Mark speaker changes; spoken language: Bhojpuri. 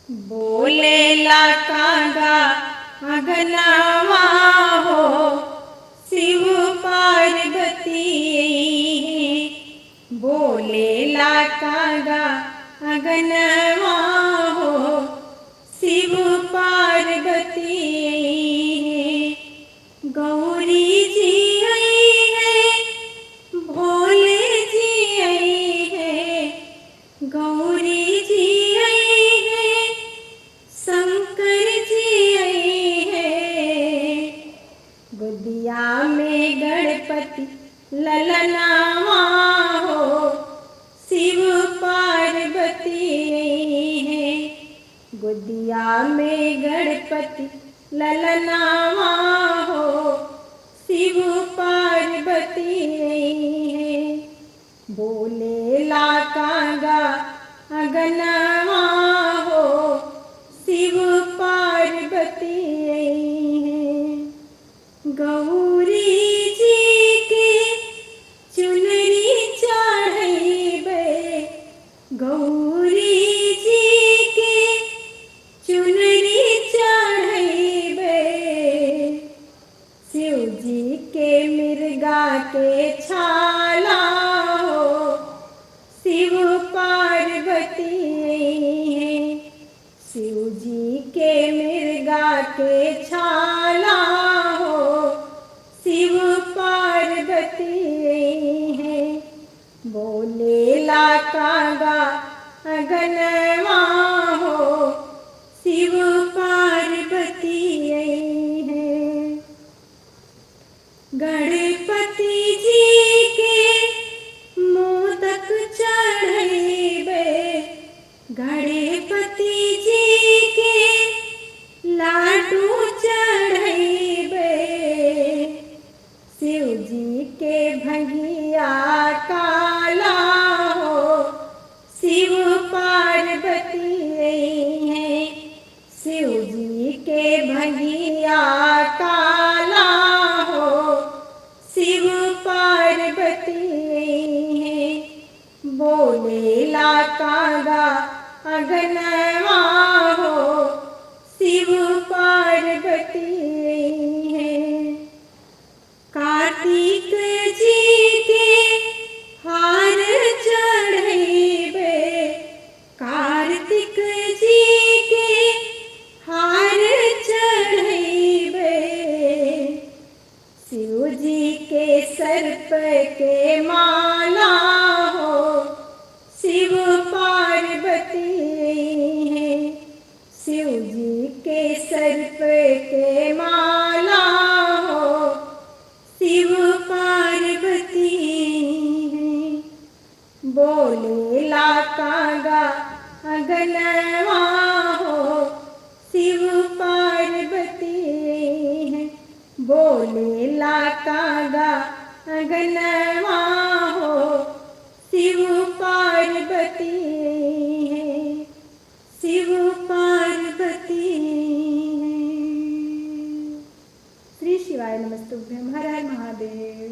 Speaker 1: बोलेला कागा अगनावा हो शिव पार्वती। बोलेला कागा अगनवा हो शिव पार्वती। गौरी जी आई है भोले जी आई है। गौरी जी आई है शंकर जी आई है। गोदिया में गणपति ललनावा हो शिव पार्वती है। गोदिया में गणपति ललनावा हो शिव पार्वती है। बोलेला कागा अगनवा हो शिव पार्वती है। गौरी जी के चुनरी चढ़ैबे। गौरी जी के चुनरी चढ़ैबे। शिव जी के मिर्गा के छाला हो शिव पार्वती है। शिव जी के मिर्गा के छाला हो शिव पार्वती है। बोलेला कागा अगनवा हो शिव पार्वती है। गणपति जी के मोदक चढ़ैबे। गणपति जी के लाडू चढ़ैबे। शिव जी के भंगिया काला हो शिव पार्वती है। शिव जी के भंगिया काला हो शिव पार्वती है। बोलेला कागा अगनवा हो शिव पार्वती है। कार्तिक जी के हार चढ़ैबे। कार्तिक जी के हार चढ़ैबे। शिव जी के सर्प के माला हो शिव पार्वती है। शिव जी के सर्प के माला हो शिव पार्वती है। बोलेला कागा अगनवा हो शिव पार्वती है। बोलेला कागा अगनवा हो शिव पार्वती है। शिव पार्वती है। श्री शिवाय नमस्तुभ्यं। हर हर महादेव।